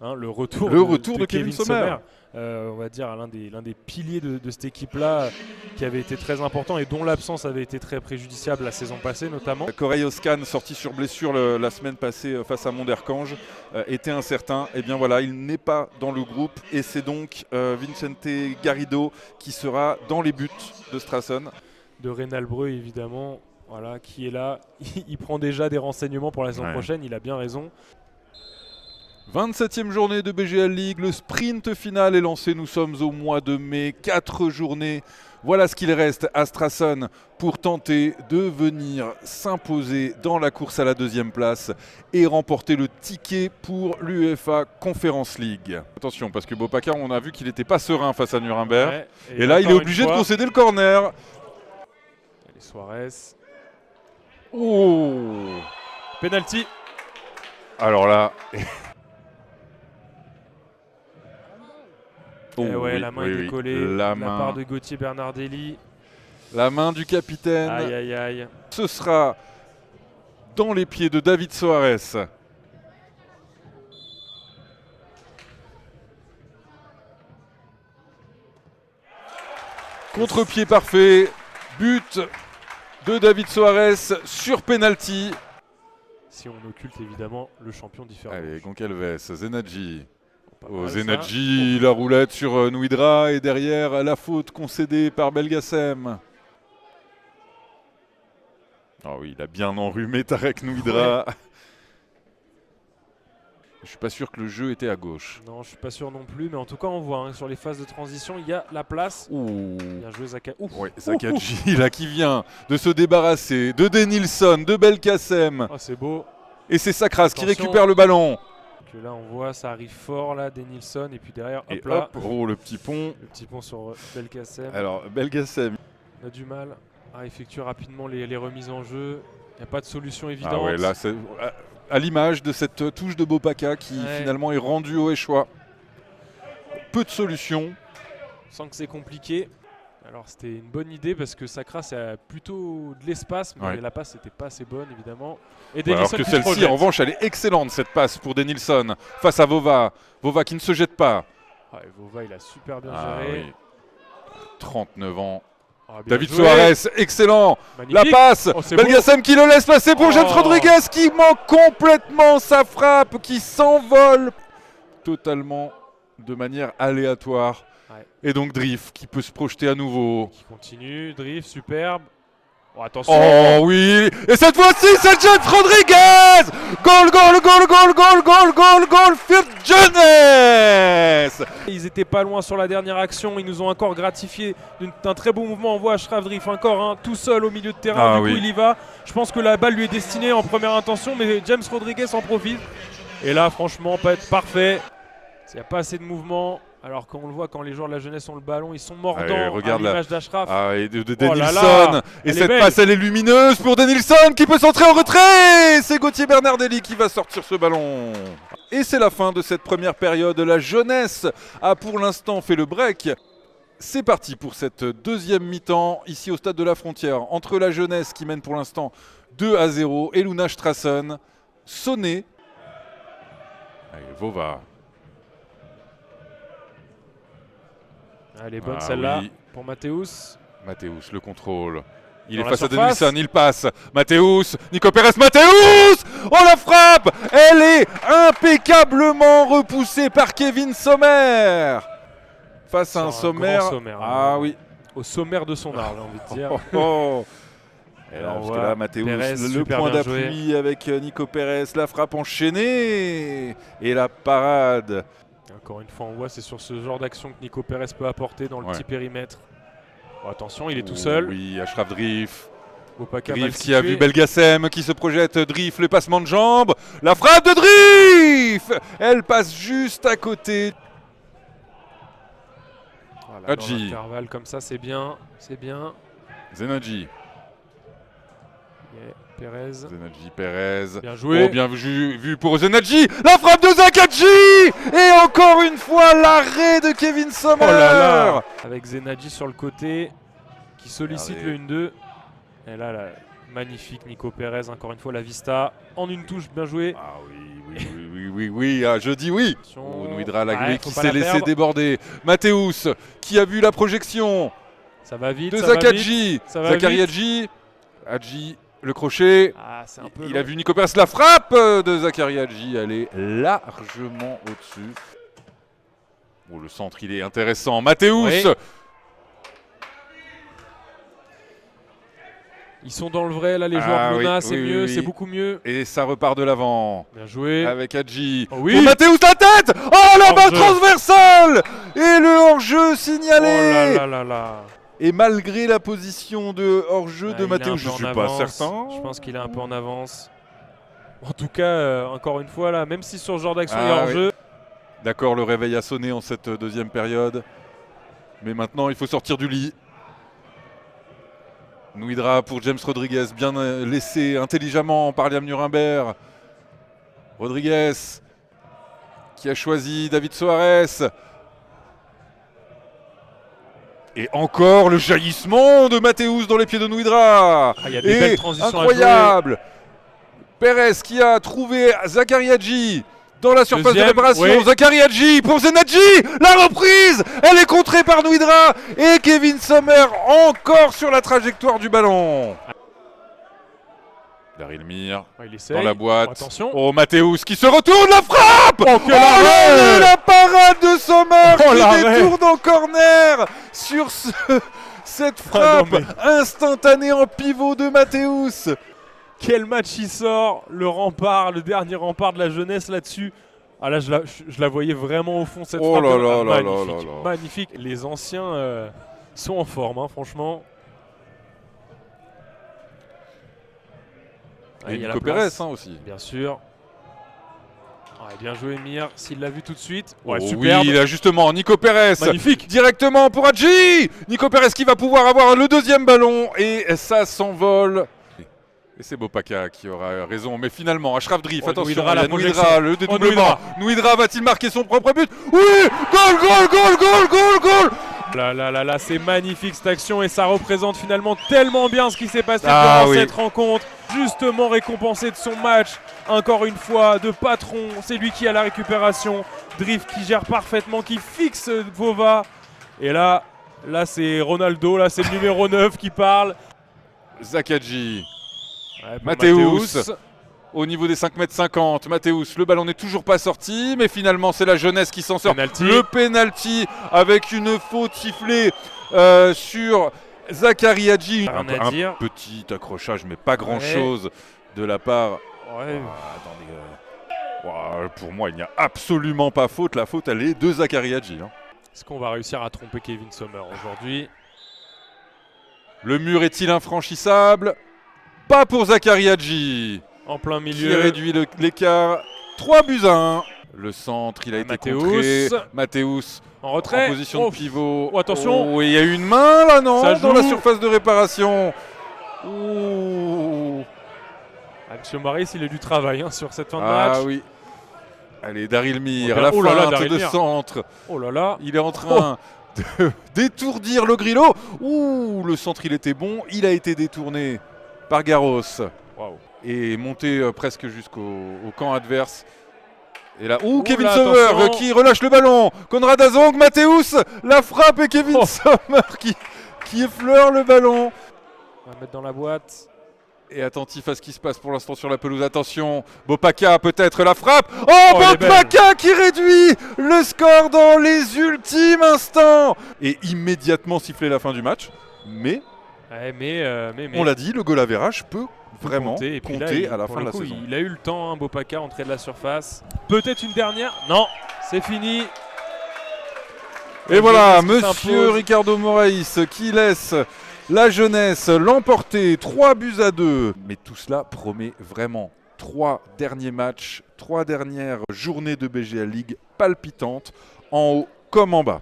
Hein, le retour de Kevin Sommer. On va dire l'un des piliers de cette équipe-là qui avait été très important et dont l'absence avait été très préjudiciable la saison passée notamment. Corey Oscan, sorti sur blessure la semaine passée face à Monderkange, était incertain. Et bien voilà, il n'est pas dans le groupe et c'est donc Vicente Garrido qui sera dans les buts de Strassen. De Rénal Breu évidemment, voilà, qui est là. Il prend déjà des renseignements pour la saison prochaine, il a bien raison. 27e journée de BGL League, le sprint final est lancé, nous sommes au mois de mai, 4 journées. Voilà ce qu'il reste à Strassen pour tenter de venir s'imposer dans la course à la 2e place et remporter le ticket pour l'UEFA Conference League. Attention, parce que Bopaka, on a vu qu'il n'était pas serein face à Nuremberg. Ouais, et là, il est obligé de concéder le corner. Allez, Suarez. Oh, penalty. Alors là... Oh, ouais, la main est décollée de la part de Gauthier Bernardelli. La main du capitaine. Aïe, aïe, aïe. Ce sera dans les pieds de David Soares. Contre-pied parfait. But de David Soares sur penalty. Si on occulte évidemment le champion différent. Allez, Goncalves, Zenadji. Zenadji, la roulette sur Nouidra et derrière la faute concédée par Belgassem. Oh oui, il a bien enrhumé Tarek Nouidra. Ouais. Je suis pas sûr que le jeu était à gauche. Non, je suis pas sûr non plus, mais en tout cas on voit sur les phases de transition, il y a la place. Ouh. Bien joué Zaka. Oui, Zakadji là qui vient de se débarrasser de Denilson, de Belkacem. Oh, c'est beau. Et c'est Sakras qui récupère le ballon. Là on voit ça arrive fort là, Denilson et puis derrière hop, et là. Hop, oh le petit pont. Le petit pont sur Belkacem. Alors Belkacem. On a du mal à effectuer rapidement les remises en jeu. Il n'y a pas de solution évidente. Ah ouais, là c'est à l'image de cette touche de Bopaka qui finalement est rendue au échoix. Peu de solutions. Sans que c'est compliqué. Alors c'était une bonne idée parce que Sakras a plutôt de l'espace, mais la passe n'était pas assez bonne évidemment. Et alors que celle-ci en revanche elle est excellente cette passe pour Denilson face à Vova. Vova qui ne se jette pas. Vova il a super bien géré. Oui. 39 ans. David Soares, excellent. Magnifique. La passe, Belgassem qui le laisse passer pour James Rodriguez qui manque complètement sa frappe, qui s'envole totalement de manière aléatoire. Et donc Drift qui peut se projeter à nouveau. Qui continue, Drift, superbe. Oh, attention. Oh oui. Et cette fois-ci, c'est James Rodriguez. Goal, goal, goal, goal, goal, goal, goal, goal, Phil Jones. Ils étaient pas loin sur la dernière action. Ils nous ont encore gratifié d'un très beau mouvement. On voit Ashraf Drift encore tout seul au milieu de terrain. Du coup, il y va. Je pense que la balle lui est destinée en première intention, mais James Rodriguez en profite. Et là, franchement, pas être parfait. Il n'y a pas assez de mouvement. Alors qu'on le voit, quand les joueurs de la jeunesse ont le ballon, ils sont mordants. Regarde l'image d'Ashraf. Et de Denilson. Et cette passe, elle est lumineuse pour Denilson qui peut centrer en retrait. C'est Gauthier Bernardelli qui va sortir ce ballon. Et c'est la fin de cette première période. La jeunesse a pour l'instant fait le break. C'est parti pour cette deuxième mi-temps ici au stade de la Frontière entre la jeunesse qui mène pour l'instant 2-0 et Luna Strassen. Sonné. Allez, Vova. Elle est bonne celle-là pour Mathéus. Mathéus, le contrôle. Il est face à Denilson, il passe. Mathéus, Nico Pérez, Mathéus. Oh la frappe. Elle est impeccablement repoussée par Kevin Sommer. Face à un Sommer. Oui. Au sommaire de son art, j'ai envie de dire. Et là, parce que là, Mathéus, le point d'appui avec Nico Pérez, la frappe enchaînée et la parade. Encore une fois, on voit c'est sur ce genre d'action que Nico Pérez peut apporter dans le petit périmètre. Oh, attention, il est tout seul. Oui, Ashraf Drift. Drift qui a vu Belgassem qui se projette. Drift, le passement de jambe. La frappe de Drift. Elle passe juste à côté. Voilà, dans l'intervalle comme ça, c'est bien. C'est bien. Zenadji. Pérez. Zenadji, Pérez. Bien joué. Oh, bien vu pour Zenadji. La frappe de Zakadji. Et encore une fois, l'arrêt de Kevin Sommer. Oh là là. Avec Zenadji sur le côté, qui sollicite le 1-2. Et là, Magnifique Nico Pérez, encore une fois la vista en une touche, bien joué. Ah oui, ah, je dis oui. Nouidra Lagoué qui s'est laissé déborder. Mathéus qui a vu la projection. Ça va vite. De Zakadji. Zakari Hadji. Hadji, le crochet. Ah, un peu il a vu Nico Pérez, la frappe de Zakari Hadji. Elle est largement au-dessus. Oh, le centre, il est intéressant. Mathéus. Oui. Ils sont dans le vrai, là, les joueurs de Luna, c'est mieux, c'est beaucoup mieux. Et ça repart de l'avant. Bien joué. Avec Hadji. Oh, oui. Pour Mathéus, la tête. Oh, la balle transversale. Et le hors-jeu signalé. Oh là là là. Et malgré la position de hors-jeu de Mathéus, je ne suis pas certain. Je pense qu'il est un peu en avance. En tout cas, encore une fois, là, même si sur ce genre d'action il y a hors-jeu. Oui. D'accord, le réveil a sonné en cette deuxième période. Mais maintenant, il faut sortir du lit. Nouidra pour James Rodriguez, bien laissé intelligemment par Liam Nuremberg. Rodriguez qui a choisi David Soares. Et encore le jaillissement de Mathéus dans les pieds de Nouidra. Il y a des belles transitions incroyable. Pérez qui a trouvé Zakari Hadji dans la surface de réparation. Oui. Zakari Hadji pour Zenadji. La reprise, elle est contrée par Nouidra. Et Kevin Sommer encore sur la trajectoire du ballon. Daryl Mir dans la boîte. Attention. Oh, Mathéus qui se retourne, la frappe. Oh, la parade de Sommer qui détourne en corner sur cette frappe instantanée en pivot de Mathéus. Quel match il sort, le rempart, le dernier rempart de la jeunesse là-dessus. Ah là, je la voyais vraiment au fond, cette frappe. Magnifique, magnifique. Les anciens sont en forme, hein, franchement. Et Nico Pérez aussi. Bien sûr. Bien joué Mir, s'il l'a vu tout de suite. Ouais, superbe. Oui, là, justement, Nico Pérez. Magnifique. Directement pour Hadji. Nico Pérez qui va pouvoir avoir le deuxième ballon. Et ça s'envole. Et c'est Bopaka qui aura raison. Mais finalement, Ashraf Drif, attention, Nouidra, le dédoublement. Nouidra va-t-il marquer son propre but? Oui. Goal. Là, c'est magnifique cette action. Et ça représente finalement tellement bien ce qui s'est passé durant cette rencontre. Justement récompensé de son match. Encore une fois, de patron. C'est lui qui a la récupération. Drif qui gère parfaitement, qui fixe Vova. Et là c'est Ronaldo. Là, c'est le numéro 9 qui parle. Zakadji. Mathéus au niveau des 5,50 m. Mathéus, le ballon n'est toujours pas sorti, mais finalement c'est la jeunesse qui s'en sort. Le penalty avec une faute sifflée sur Zakari Hadji. Un petit accrochage, mais pas grand chose de la part. Pour moi, il n'y a absolument pas faute. La faute, elle est de Zakari Hadji. Est-ce qu'on va réussir à tromper Kevin Sommer aujourd'hui? Le mur est-il infranchissable? Pas pour Zakari Hadji. En plein milieu. Qui réduit l'écart. 3-1. Le centre, il a été contré. Mathéus en retrait. En position de pivot. Attention. Il y a une main là, non? Dans la surface de réparation. Monsieur Maris, il a du travail sur cette fin de match. Ah oui. Allez, Daryl Mir, la feinte de centre. Oh là là. Il est en train de d'étourdir le Grillo. Le centre, il était bon. Il a été détourné par Garros. Et monté presque jusqu'au camp adverse. Et là, Kevin Sommer qui relâche le ballon. Konrad Azong, Mathéus, la frappe et Kevin Sommer qui effleure le ballon. On va mettre dans la boîte. Et attentif à ce qui se passe pour l'instant sur la pelouse. Attention, Bopaka peut-être la frappe. Bopaka qui réduit le score dans les ultimes instants. Et immédiatement siffler la fin du match. Mais on l'a dit, le goal average peut vraiment compter à la fin de la saison. Il a eu le temps, Bopaka, entrée de la surface. Peut-être une dernière. Non, c'est fini. Et voilà, monsieur Ricardo Moraes qui laisse la jeunesse l'emporter 3-2. Mais tout cela promet vraiment 3 derniers matchs, 3 dernières journées de BGA League palpitantes, en haut comme en bas.